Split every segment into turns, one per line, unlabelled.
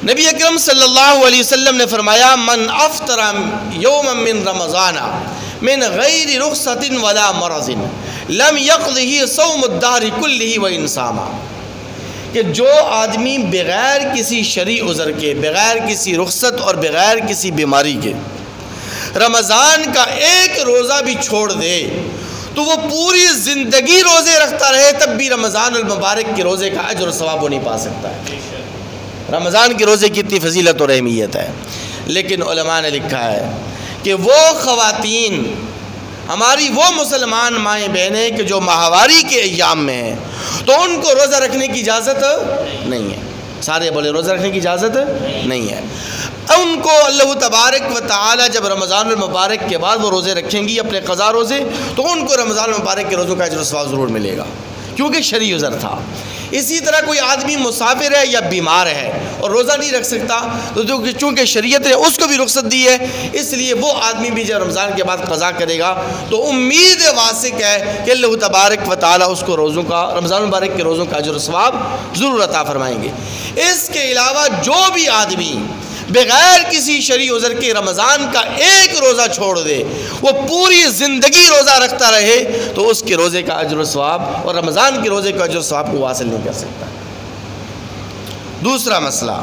نبی اکرم صلی اللہ علیہ وسلم نے فرمایا من افطر یوما من رمضان من غیر رخصت ولا مرض لم یقضہ صوم الدہر کلہ وان صام، کہ جو آدمی بغیر کسی شرعی عذر کے، بغیر کسی رخصت اور بغیر کسی بیماری کے رمضان کا ایک روزہ بھی چھوڑ دے تو وہ پوری زندگی روزے رکھتا رہے تب بھی رمضان المبارک کے روزے کا اجر و ثواب وہ نہیں پا سکتا ہے۔ رمضان کے روزے کی اتنی فضیلت اور اہمیت ہے، لیکن علماء نے لکھا ہے کہ وہ خواتین، ہماری وہ مسلمان مائیں بہنیں کہ جو ماہواری کے ایام میں ہیں، تو ان کو روزہ رکھنے کی اجازت نہیں ہے۔ سارے بولے روزہ رکھنے کی اجازت نہیں ہے۔ ان کو اللہ تبارک و تعالی جب رمضان المبارک کے بعد وہ روزے رکھیں گی اپنے قضا روزے، تو ان کو رمضان المبارک کے روزوں کا اجر و ثواب ضرور ملے گا، کیونکہ شرعی عذر تھا۔ اسی طرح کوئی آدمی مسافر ہے یا بیمار ہے اور روزہ نہیں رکھ سکتا، تو چونکہ شریعت نے اس کو بھی رخصت دی ہے، اس لیے وہ آدمی بھی جب رمضان کے بعد قضا کرے گا تو امید واثق ہے کہ اللہ تبارک و تعالیٰ اس کو روزوں کا، رمضان المبارک کے روزوں کا اجر و ثواب ضرور عطا فرمائیں گے۔ اس کے علاوہ جو بھی آدمی بغیر کسی شرعی عذر کے رمضان کا ایک روزہ چھوڑ دے، وہ پوری زندگی روزہ رکھتا رہے تو اس کے روزے کا اجر و ثواب اور رمضان کے روزے کا اجر و ثواب کو حاصل نہیں کر سکتا۔ دوسرا مسئلہ،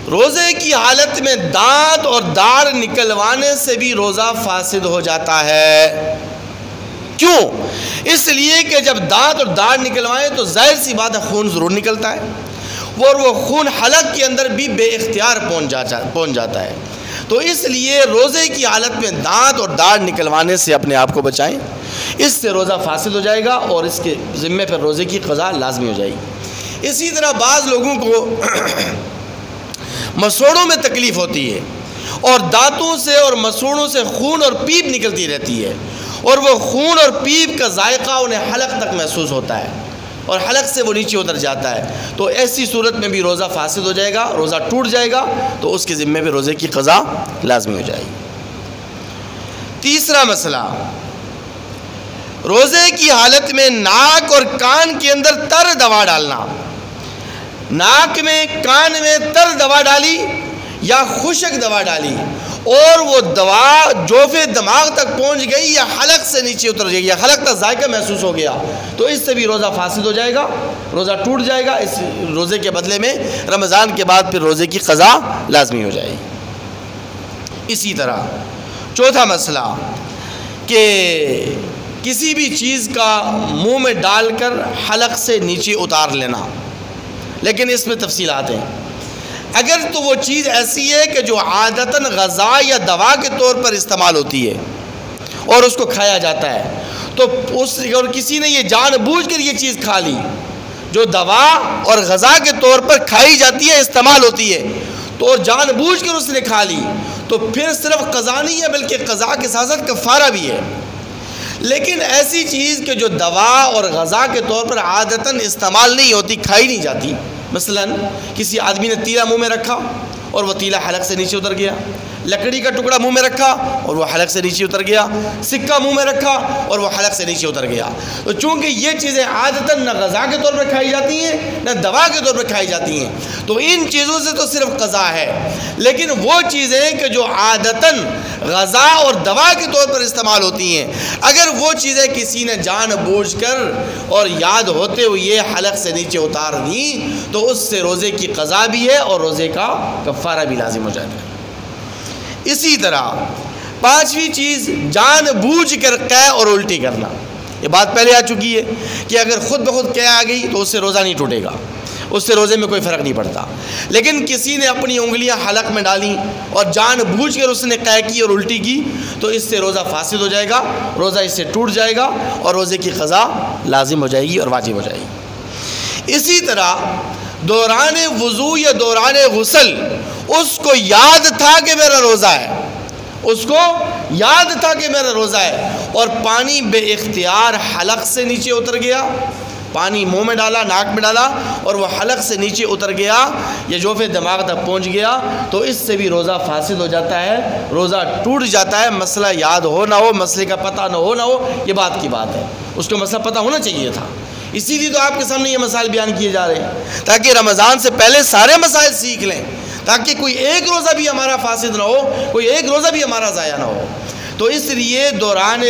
روزے کی حالت میں دانت اور داڑھ نکلوانے سے بھی روزہ فاسد ہو جاتا ہے۔ کیوں؟ اس لیے کہ جب دانت اور داڑھ نکلوائیں تو ظاہر سی بات ہے خون ضرور نکلتا ہے، اور وہ خون حلق کے اندر بھی بے اختیار پہنچ جاتا ہے۔ تو اس لیے روزے کی حالت میں دانت اور داڑھ نکلوانے سے اپنے آپ کو بچائیں، اس سے روزہ فاسد ہو جائے گا اور اس کے ذمے پر روزے کی قضا لازمی ہو جائے گی۔ اسی طرح بعض لوگوں کو مسوڑوں میں تکلیف ہوتی ہے اور دانتوں سے اور مسوڑوں سے خون اور پیپ نکلتی رہتی ہے، اور وہ خون اور پیپ کا ذائقہ انہیں حلق تک محسوس ہوتا ہے اور حلق سے وہ نیچے اتر جاتا ہے، تو ایسی صورت میں بھی روزہ فاسد ہو جائے گا، روزہ ٹوٹ جائے گا، تو اس کے ذمے پہ روزے کی قضا لازمی ہو جائے گی۔ تیسرا مسئلہ، روزے کی حالت میں ناک اور کان کے اندر تر دوا ڈالنا، ناک میں کان میں تر دوا ڈالی یا خشک دوا ڈالی اور وہ دوا جوف دماغ تک پہنچ گئی یا حلق سے نیچے اتر گئی یا حلق تک ذائقہ محسوس ہو گیا، تو اس سے بھی روزہ فاسد ہو جائے گا، روزہ ٹوٹ جائے گا۔ اس روزے کے بدلے میں رمضان کے بعد پھر روزے کی قضا لازمی ہو جائے گی۔ اسی طرح چوتھا مسئلہ کہ کسی بھی چیز کا منہ میں ڈال کر حلق سے نیچے اتار لینا، لیکن اس میں تفصیلات ہیں۔ اگر تو وہ چیز ایسی ہے کہ جو عادتاً غذا یا دوا کے طور پر استعمال ہوتی ہے اور اس کو کھایا جاتا ہے، تو اور کسی نے یہ جان بوجھ کر یہ چیز کھا لی جو دوا اور غذا کے طور پر کھائی جاتی ہے، استعمال ہوتی ہے، تو اور جان بوجھ کر اس نے کھا لی، تو پھر صرف قضا نہیں ہے بلکہ قضا کے ساتھ ساتھ کفارہ بھی ہے۔ لیکن ایسی چیز کہ جو دوا اور غذا کے طور پر عادتاً استعمال نہیں ہوتی، کھائی نہیں جاتی، مثلا کسی آدمی نے تیلا منہ میں رکھا اور وہ تیلا حلق سے نیچے اتر گیا، لکڑی کا ٹکڑا منہ میں رکھا اور وہ حلق سے نیچے اتر گیا، سکہ منہ میں رکھا اور وہ حلق سے نیچے اتر گیا، تو چونکہ یہ چیزیں عادتاً نہ غذا کے طور پر کھائی جاتی ہیں نہ دوا کے طور پر کھائی جاتی ہیں، تو ان چیزوں سے تو صرف قضا ہے۔ لیکن وہ چیزیں کہ جو عادتاً غذا اور دوا کے طور پر استعمال ہوتی ہیں، اگر وہ چیزیں کسی نے جان بوجھ کر اور یاد ہوتے ہوئے یہ حلق سے نیچے اتار دیں تو اس سے روزے کی قضا بھی ہے اور روزے کا کفارہ بھی لازم ہو جاتا ہے۔ اسی طرح پانچویں چیز جان بوجھ کر قے اور الٹی کرنا، یہ بات پہلے آ چکی ہے کہ اگر خود بخود قے آ گئی تو اس سے روزہ نہیں ٹوٹے گا، اس سے روزے میں کوئی فرق نہیں پڑتا، لیکن کسی نے اپنی انگلیاں حلق میں ڈالیں اور جان بوجھ کر اس نے قے کی اور الٹی کی تو اس سے روزہ فاسد ہو جائے گا، روزہ اس سے ٹوٹ جائے گا اور روزے کی قضا لازم ہو جائے گی اور واجب ہو جائے گی۔ اسی طرح دوران وضو یا دوران غسل اس کو یاد تھا کہ میرا روزہ ہے، اس کو یاد تھا کہ میرا روزہ ہے اور پانی بے اختیار حلق سے نیچے اتر گیا، پانی منہ میں ڈالا، ناک میں ڈالا اور وہ حلق سے نیچے اتر گیا یا جوف دماغ تک پہنچ گیا تو اس سے بھی روزہ فاسد ہو جاتا ہے، روزہ ٹوٹ جاتا ہے۔ مسئلہ یاد ہو نہ ہو، مسئلے کا پتہ نہ ہو نہ ہو، یہ بات کی بات ہے، اس کو مسئلہ پتہ ہونا چاہیے تھا اسی لیے تو آپ کے سامنے یہ مسائل بیان کیے جا رہے ہیں، تاکہ رمضان سے پہلے سارے مسائل سیکھ لیں، تاکہ کوئی ایک روزہ بھی ہمارا فاسد نہ ہو، کوئی ایک روزہ بھی ہمارا ضائع نہ ہو۔ تو اس لیے دوران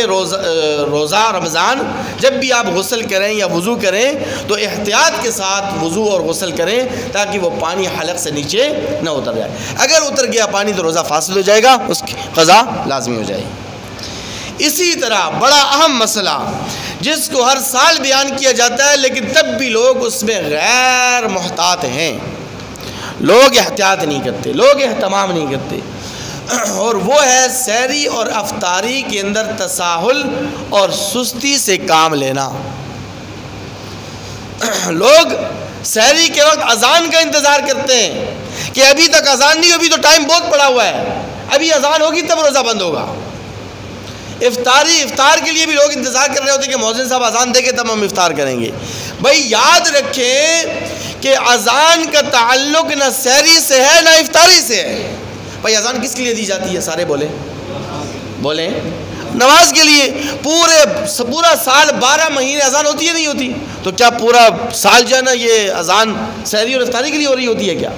روزہ رمضان جب بھی آپ غسل کریں یا وضو کریں تو احتیاط کے ساتھ وضو اور غسل کریں، تاکہ وہ پانی حلق سے نیچے نہ اتر جائے۔ اگر اتر گیا پانی تو روزہ فاسد ہو جائے گا، اس کی قضا لازمی ہو جائے گی۔ اسی طرح بڑا اہم مسئلہ جس کو ہر سال بیان کیا جاتا ہے لیکن تب بھی لوگ اس میں غیر محتاط ہیں، لوگ احتیاط نہیں کرتے، لوگ اہتمام نہیں کرتے، اور وہ ہے سحری اور افطاری کے اندر تساہل اور سستی سے کام لینا۔ لوگ سحری کے وقت اذان کا انتظار کرتے ہیں کہ ابھی تک اذان نہیں، ابھی تو ٹائم بہت پڑا ہوا ہے، ابھی اذان ہوگی تب روزہ بند ہوگا۔ افطار کے لیے بھی لوگ انتظار کر رہے ہوتے ہیں کہ مؤذن صاحب اذان دے کے تب ہم افطار کریں گے۔ بھائی یاد رکھیں کہ اذان کا تعلق نہ سحری سے ہے نہ افطاری سے ہے۔ بھائی اذان کس کے لیے دی جاتی ہے؟ سارے بولیں نماز کے لیے۔ پورا سال 12 مہینے اذان ہوتی ہے نہیں ہوتی؟ تو کیا پورا سال جو ہے نا یہ اذان سحری اور افطاری کے لیے ہو رہی ہوتی ہے کیا؟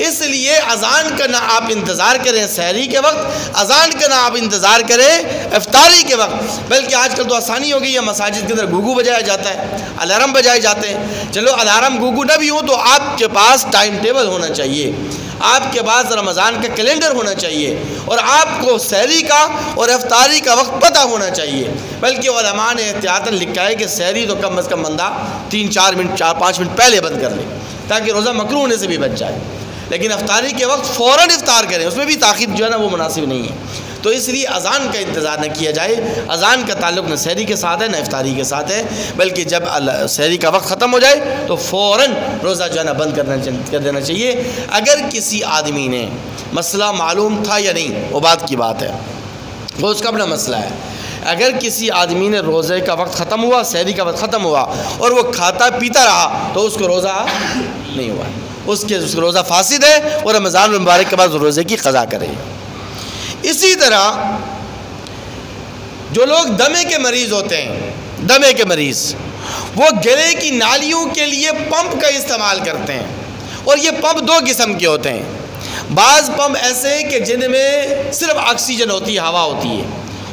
اس لیے اذان کا نہ آپ انتظار کریں سحری کے وقت، اذان کا نہ آپ انتظار کریں افطاری کے وقت، بلکہ آج کل تو آسانی ہو گئی ہے، مساجد کے اندر گھوگھو بجایا جاتا ہے، الارم بجائے جاتے ہیں۔ چلو الارم گھوگھو نہ بھی ہو تو آپ کے پاس ٹائم ٹیبل ہونا چاہیے، آپ کے پاس رمضان کا کیلنڈر ہونا چاہیے، اور آپ کو سحری کا اور افطاری کا وقت پتہ ہونا چاہیے۔ بلکہ علماء نے احتیاطاً لکھا ہے کہ سحری تو کم از کم بندہ 3-4 منٹ 4-5 منٹ پہلے بند کر لے، تاکہ روزہ مکروہ ہونے سے بھی بچ جائے۔ لیکن افطاری کے وقت فوراً افطار کریں، اس میں بھی تاخیر جو ہے نا وہ مناسب نہیں ہے۔ تو اس لیے اذان کا انتظار نہ کیا جائے۔ اذان کا تعلق نہ سحری کے ساتھ ہے نہ افطاری کے ساتھ ہے، بلکہ جب سحری کا وقت ختم ہو جائے تو فوراً روزہ جو ہے نا بند کر دینا چاہیے۔ اگر کسی آدمی نے مسئلہ معلوم تھا یا نہیں وہ بات کی بات ہے، وہ اس کا اپنا مسئلہ ہے۔ اگر کسی آدمی نے روزے کا وقت ختم ہوا، سحری کا وقت ختم ہوا اور وہ کھاتا پیتا رہا تو اس کو روزہ نہیں ہوا، اس کے روزہ فاسد ہے، اور رمضان المبارک کے بعد روزے کی قضا کرے۔ اسی طرح جو لوگ دمے کے مریض ہوتے ہیں، دمے کے مریض وہ گلے کی نالیوں کے لیے پمپ کا استعمال کرتے ہیں، اور یہ پمپ 2 قسم کے ہوتے ہیں۔ بعض پمپ ایسے ہیں کہ جن میں صرف آکسیجن ہوتی ہے، ہوا ہوتی ہے،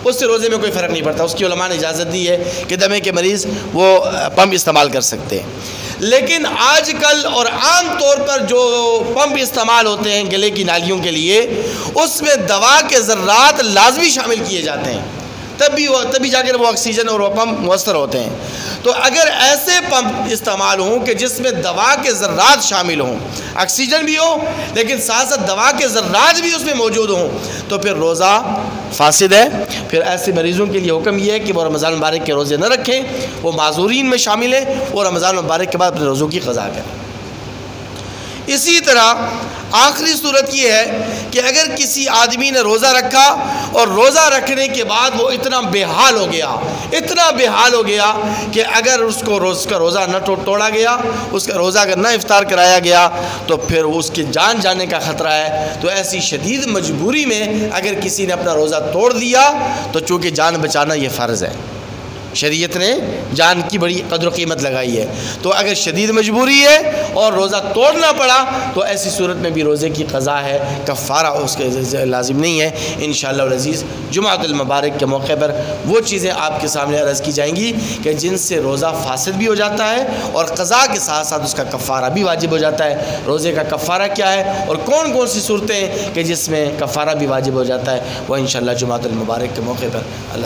اس سے روزے میں کوئی فرق نہیں پڑتا، اس کی علماء نے اجازت دی ہے کہ دمے کے مریض وہ پمپ استعمال کر سکتے ہیں۔ لیکن آج کل اور عام طور پر جو پمپ استعمال ہوتے ہیں گلے کی نالیوں کے لیے، اس میں دوا کے ذرات لازمی شامل کیے جاتے ہیں، تبھی جا کر وہ آکسیجن اور وہ پمپ مؤثر ہوتے ہیں۔ تو اگر ایسے پمپ استعمال ہوں کہ جس میں دوا کے ذرات شامل ہوں، آکسیجن بھی ہو لیکن ساتھ ساتھ دوا کے ذرات بھی اس میں موجود ہوں، تو پھر روزہ فاسد ہے۔ پھر ایسے مریضوں کے لیے حکم یہ ہے کہ وہ رمضان المبارک کے روزے نہ رکھیں، وہ معذورین میں شامل ہیں، وہ رمضان المبارک کے بعد اپنے روزوں کی قضا کریں۔ اسی طرح آخری صورت یہ ہے کہ اگر کسی آدمی نے روزہ رکھا اور روزہ رکھنے کے بعد وہ اتنا بے حال ہو گیا کہ اگر اس کا روزہ نہ توڑا گیا، اس کا روزہ اگر نہ افطار کرایا گیا تو پھر اس کی جان جانے کا خطرہ ہے۔ تو ایسی شدید مجبوری میں اگر کسی نے اپنا روزہ توڑ دیا تو چونکہ جان بچانا یہ فرض ہے، شریعت نے جان کی بڑی قدر و قیمت لگائی ہے، تو اگر شدید مجبوری ہے اور روزہ توڑنا پڑا تو ایسی صورت میں بھی روزے کی قضا ہے، کفارہ اس کے لازم نہیں ہے۔ انشاءاللہ العزیز جمعۃ المبارک کے موقع پر وہ چیزیں آپ کے سامنے عرض کی جائیں گی کہ جن سے روزہ فاسد بھی ہو جاتا ہے اور قضا کے ساتھ ساتھ اس کا کفارہ بھی واجب ہو جاتا ہے۔ روزے کا کفارہ کیا ہے اور کون کون سی صورتیں کہ جس میں کفارہ بھی واجب ہو جاتا ہے، وہ انشاءاللہ جمعۃ المبارک کے موقع پر اللہ